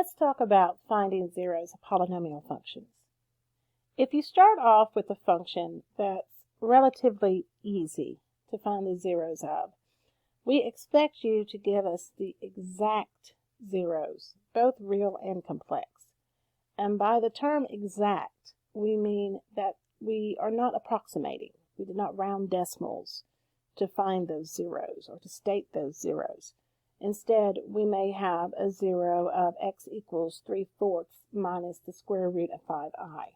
let's talk about finding zeros of polynomial functions. If you start off with a function that's relatively easy to find the zeros of, we expect you to give us the exact zeros, both real and complex. And by the term exact, we mean that we are not approximating. We did not round decimals to find those zeros or to state those zeros. Instead, we may have a zero of x equals 3/4 minus the square root of 5i.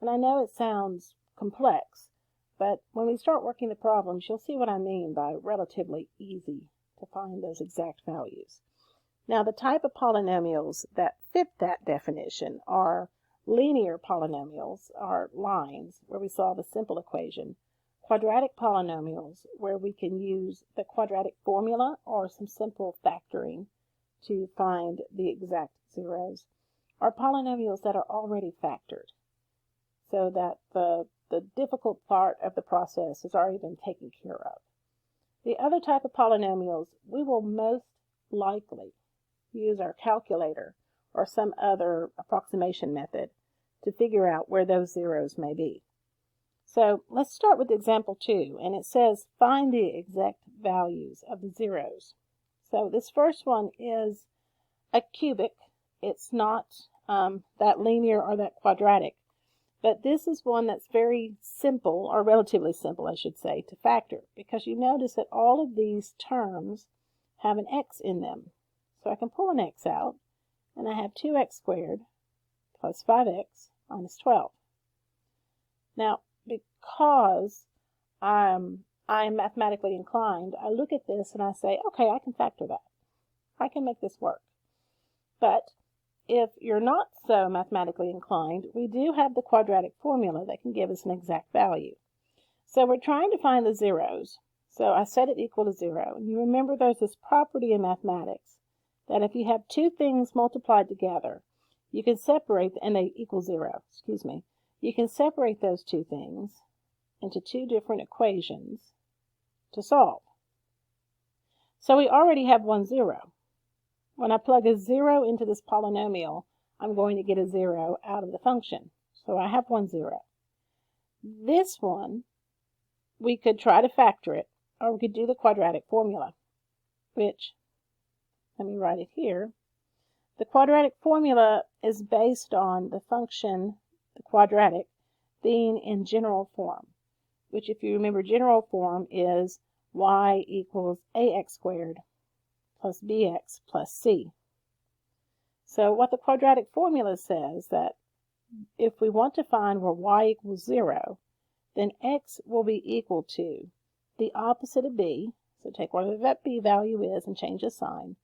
And I know it sounds complex, but when we start working the problems, you'll see what I mean by relatively easy to find those exact values. Now, the type of polynomials that fit that definition are linear polynomials, or lines, where we solve a simple equation, quadratic polynomials, where we can use the quadratic formula or some simple factoring to find the exact zeros, or polynomials that are already factored, so that the difficult part of the process has already been taken care of. The other type of polynomials, we will most likely use our calculator or some other approximation method to figure out where those zeros may be. So let's start with example 2, and it says find the exact values of the zeros. So this first one is a cubic. It's not that linear or that quadratic, but this is one that's very simple, or relatively simple, I should say, to factor, because you notice that all of these terms have an x in them. So I can pull an x out, and I have 2x squared plus 5x minus 12. Now, because I'm mathematically inclined, I look at this and I say, okay, I can factor that. I can make this work. But if you're not so mathematically inclined, we do have the quadratic formula that can give us an exact value. So we're trying to find the zeros. So I set it equal to 0. And you remember there's this property in mathematics that if you have two things multiplied together, you can separate, and they equal 0, you can separate those two things into two different equations to solve. So we already have one 0. When I plug a 0 into this polynomial, I'm going to get a 0 out of the function. So I have one 0. This one, we could try to factor it, or we could do the quadratic formula, which, let me write it here. The quadratic formula is based on the function, the quadratic, being in general form, which, if you remember, general form is y equals ax squared plus bx plus c. So what the quadratic formula says that if we want to find where y equals 0, then x will be equal to the opposite of b, so take whatever that b value is and change the sign,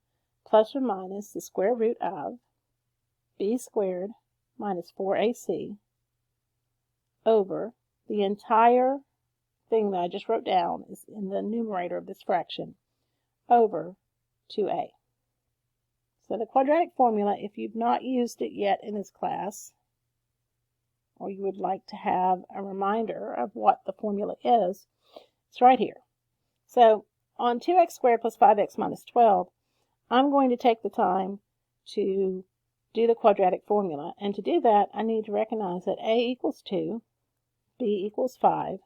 plus or minus the square root of b squared minus 4ac over the entire thing that I just wrote down is in the numerator of this fraction over 2a. So the quadratic formula, if you've not used it yet in this class, or you would like to have a reminder of what the formula is, it's right here. So on 2x squared plus 5x minus 12, I'm going to take the time to do the quadratic formula. And to do that, I need to recognize that a equals 2, b equals 5,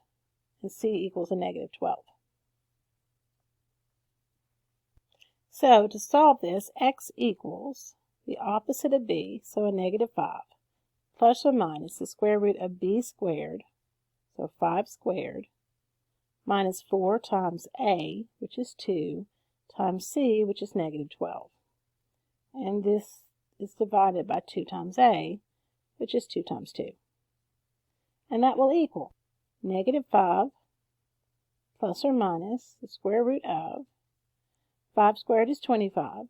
and c equals a negative 12. So to solve this, x equals the opposite of b, so a negative 5, plus or minus the square root of b squared, so 5 squared, minus 4 times a, which is 2, times c, which is negative 12. And this is divided by 2 times a, which is 2 times 2. And that will equal negative 5 plus or minus the square root of 5 squared is 25.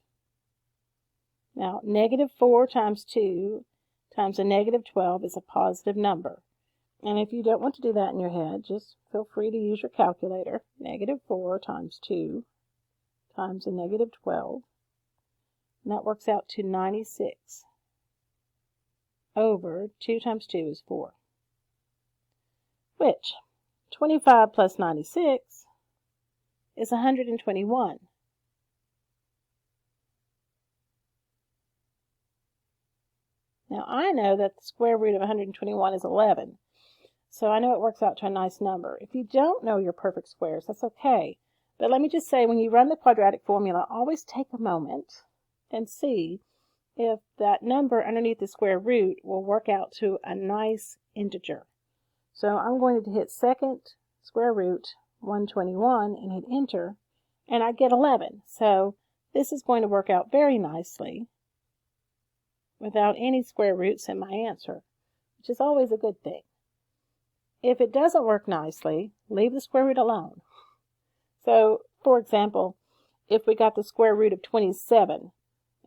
Now, negative 4 times 2 times a negative 12 is a positive number. And if you don't want to do that in your head, just feel free to use your calculator. Negative 4 times 2 times a negative 12. And that works out to 96 over 2 times 2 is 4. Which, 25 plus 96 is 121. Now I know that the square root of 121 is 11, so I know it works out to a nice number. If you don't know your perfect squares, that's okay. But let me just say, when you run the quadratic formula, always take a moment and see if that number underneath the square root will work out to a nice integer. So I'm going to hit second square root 121 and hit enter, and I get 11. So this is going to work out very nicely without any square roots in my answer, which is always a good thing. If it doesn't work nicely, leave the square root alone. So, for example, if we got the square root of 27,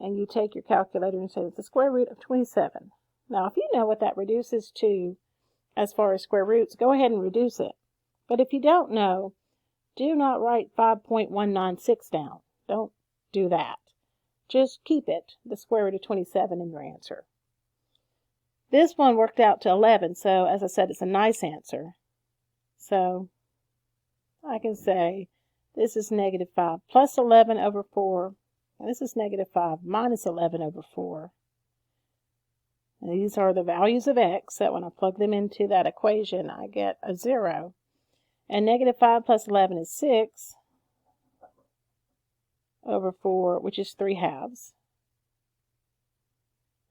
and you take your calculator and say it's the square root of 27. Now, if you know what that reduces to as far as square roots, go ahead and reduce it. But if you don't know, do not write 5.196 down. Don't do that. Just keep it, the square root of 27, in your answer. This one worked out to 11, so as I said, it's a nice answer. So I can say this is negative 5 plus 11 over 4. And this is negative 5 minus 11 over 4. And these are the values of x that when I plug them into that equation, I get a 0. And negative 5 plus 11 is 6 over 4, which is 3/2.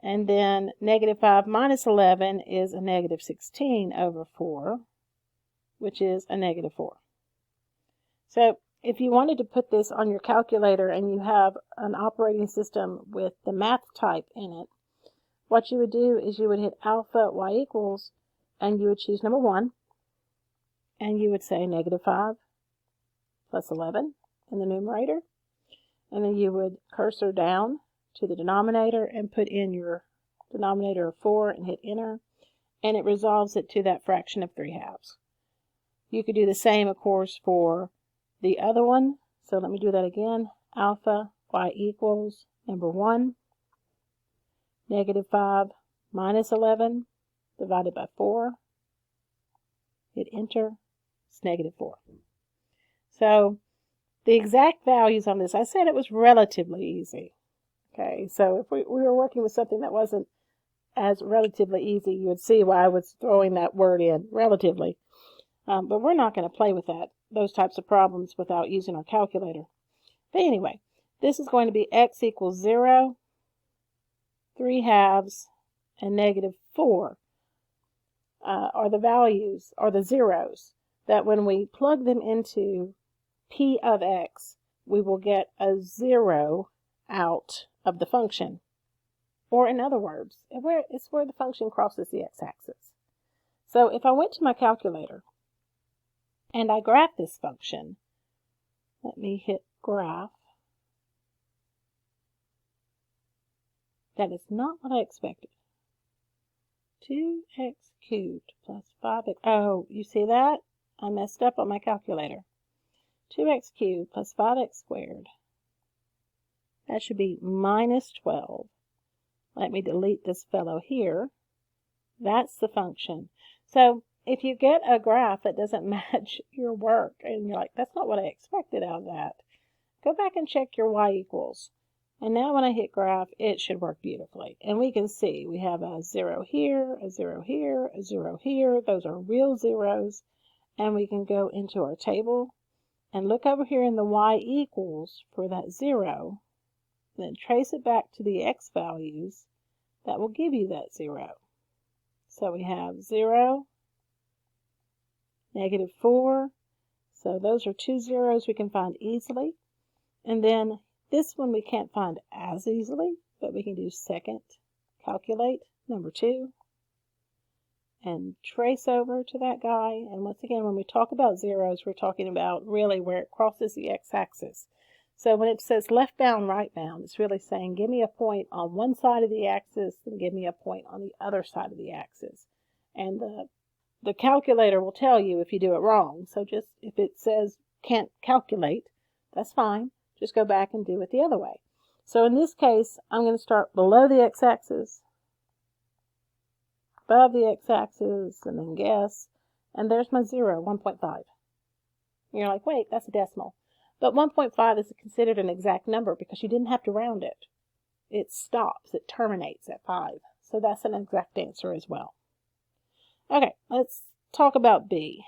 And then negative 5 minus 11 is a negative 16 over 4, which is a negative 4. So if you wanted to put this on your calculator and you have an operating system with the math type in it, what you would do is you would hit alpha y equals, and you would choose number 1, and you would say negative 5 plus 11 in the numerator, and then you would cursor down to the denominator and put in your denominator of 4 and hit enter, and it resolves it to that fraction of 3/2. You could do the same, of course, for the other one. So let me do that again. Alpha y equals number 1, negative 5 minus 11 divided by 4. Hit enter. It's negative 4. So the exact values on this, I said it was relatively easy. Okay, so if we were working with something that wasn't as relatively easy, you would see why I was throwing that word in, relatively. But we're not going to play with those types of problems without using our calculator. But anyway, this is going to be x equals 0, 3/2, and negative 4 are the values, or the zeros, that when we plug them into p of x, we will get a 0 out of the function. Or in other words, it's where the function crosses the x-axis. So if I went to my calculator and I graph this function, let me hit graph. That is not what I expected. 2x cubed plus 5x. Oh, you see that? I messed up on my calculator. 2x cubed plus 5x squared. That should be minus 12. Let me delete this fellow here. That's the function. So if you get a graph that doesn't match your work and you're like, that's not what I expected out of that, go back and check your y equals. And now when I hit graph, it should work beautifully. And we can see we have a 0 here, a 0 here, a 0 here. Those are real zeros. And we can go into our table and look over here in the y equals for that 0. Then trace it back to the x values that will give you that 0. So we have 0, negative 4. So those are two zeros we can find easily. And then this one we can't find as easily, but we can do second, calculate, number 2, and trace over to that guy. And once again, when we talk about zeros, we're talking about really where it crosses the x-axis. So when it says left bound, right bound, it's really saying give me a point on one side of the axis and give me a point on the other side of the axis. And the calculator will tell you if you do it wrong. So just if it says can't calculate, that's fine. Just go back and do it the other way. So in this case, I'm going to start below the x-axis, above the x-axis, and then guess. And there's my 0, 1.5. And you're like, wait, that's a decimal. But 1.5 is considered an exact number because you didn't have to round it. It stops, it terminates at 5. So that's an exact answer as well. Okay, let's talk about B.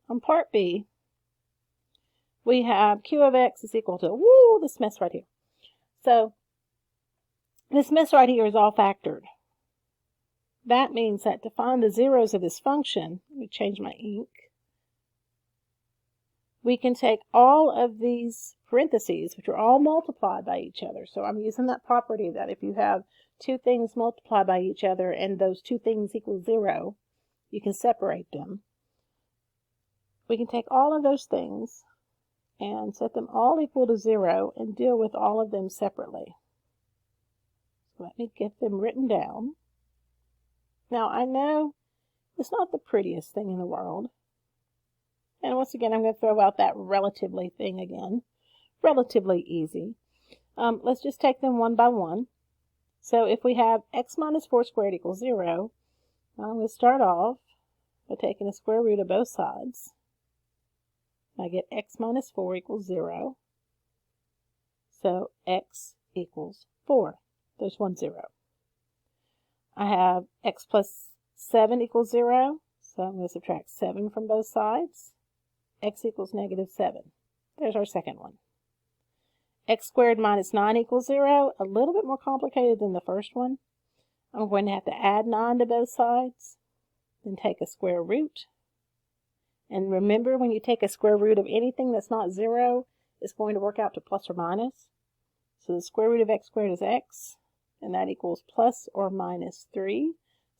On part B, we have Q of X is equal to, this mess right here. So this mess right here is all factored. That means that to find the zeros of this function, let me change my ink, we can take all of these parentheses, which are all multiplied by each other. So I'm using that property that if you have two things multiplied by each other and those two things equal 0, you can separate them. We can take all of those things and set them all equal to 0 and deal with all of them separately. So let me get them written down. Now I know it's not the prettiest thing in the world. And once again, I'm going to throw out that relatively thing again. Relatively easy. Let's just take them one by one. So if we have x minus 4 squared equals 0, I'm going to start off by taking the square root of both sides. I get x minus 4 equals 0. So x equals 4. There's 1 0. I have x plus 7 equals 0. So I'm going to subtract 7 from both sides. X equals negative 7. There's our second one. X squared minus 9 equals 0. A little bit more complicated than the first one. I'm going to have to add 9 to both sides. Then take a square root. And remember, when you take a square root of anything that's not 0, it's going to work out to plus or minus. So the square root of x squared is x. And that equals plus or minus 3.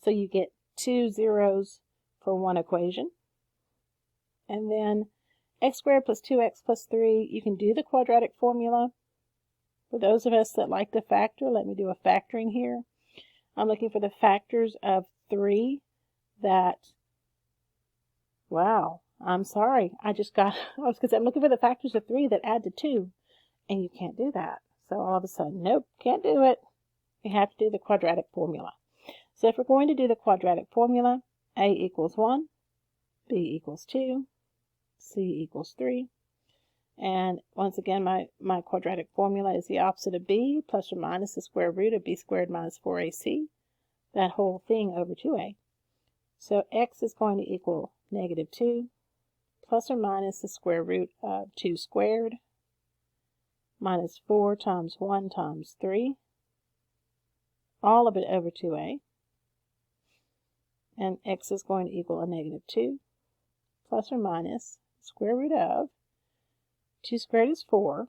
So you get 2 zeros for one equation. And then x squared plus 2x plus 3, you can do the quadratic formula. For those of us that like to factor, let me do a factoring here. I'm looking for the factors of 3 that, wow, I'm sorry. I'm looking for the factors of 3 that add to 2, and you can't do that. So all of a sudden, nope, can't do it. You have to do the quadratic formula. So if we're going to do the quadratic formula, a equals 1, b equals 2, c equals 3. And once again, my quadratic formula is the opposite of b, plus or minus the square root of b squared minus 4ac, that whole thing over 2a. So x is going to equal negative 2, plus or minus the square root of 2 squared, minus 4 times 1 times 3, all of it over 2a. And x is going to equal a negative 2, plus or minus square root of 2 squared is 4,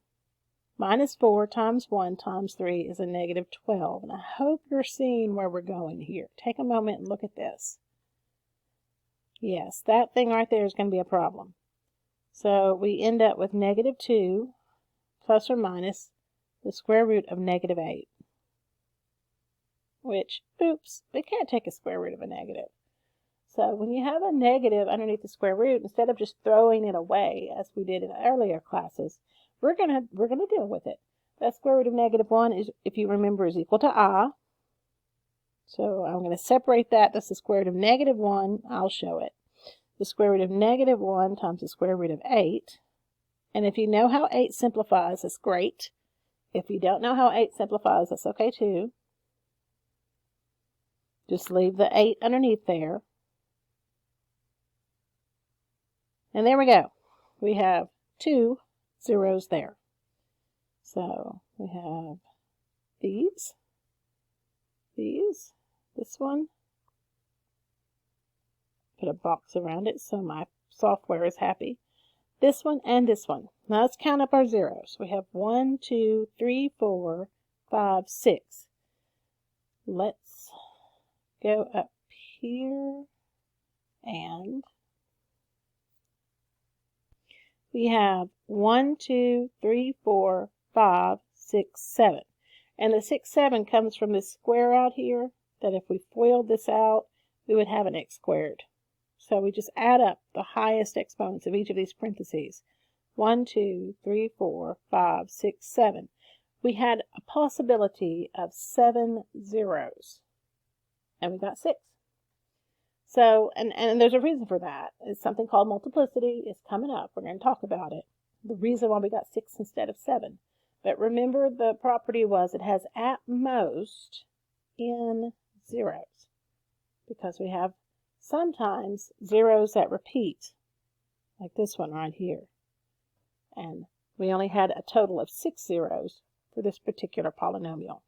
minus 4 times 1 times 3 is a negative 12. And I hope you're seeing where we're going here. Take a moment and look at this. Yes, that thing right there is going to be a problem. So we end up with negative 2 plus or minus the square root of negative 8. Which, oops, we can't take a square root of a negative. So when you have a negative underneath the square root, instead of just throwing it away as we did in earlier classes, we're gonna deal with it. That square root of negative 1 is, if you remember, is equal to I. So I'm going to separate that. That's the square root of negative 1. I'll show it. The square root of negative 1 times the square root of 8. And if you know how 8 simplifies, that's great. If you don't know how 8 simplifies, that's okay too. Just leave the 8 underneath there. And there we go. We have 2 zeros there. So we have these, this one. Put a box around it so my software is happy. This one and this one. Now let's count up our zeros. We have 1, 2, 3, 4, 5, 6. Let's go up here and we have 1, 2, 3, 4, 5, 6, 7. And the 6, 7 comes from this square out here, that if we FOILed this out, we would have an x squared. So we just add up the highest exponents of each of these parentheses. 1, 2, 3, 4, 5, 6, 7. We had a possibility of 7 zeros. And we got 6. So, and there's a reason for that. It's something called multiplicity. It's coming up. We're going to talk about it. The reason why we got 6 instead of 7. But remember, the property was it has at most n zeros, because we have sometimes zeros that repeat, like this one right here. And we only had a total of 6 zeros for this particular polynomial.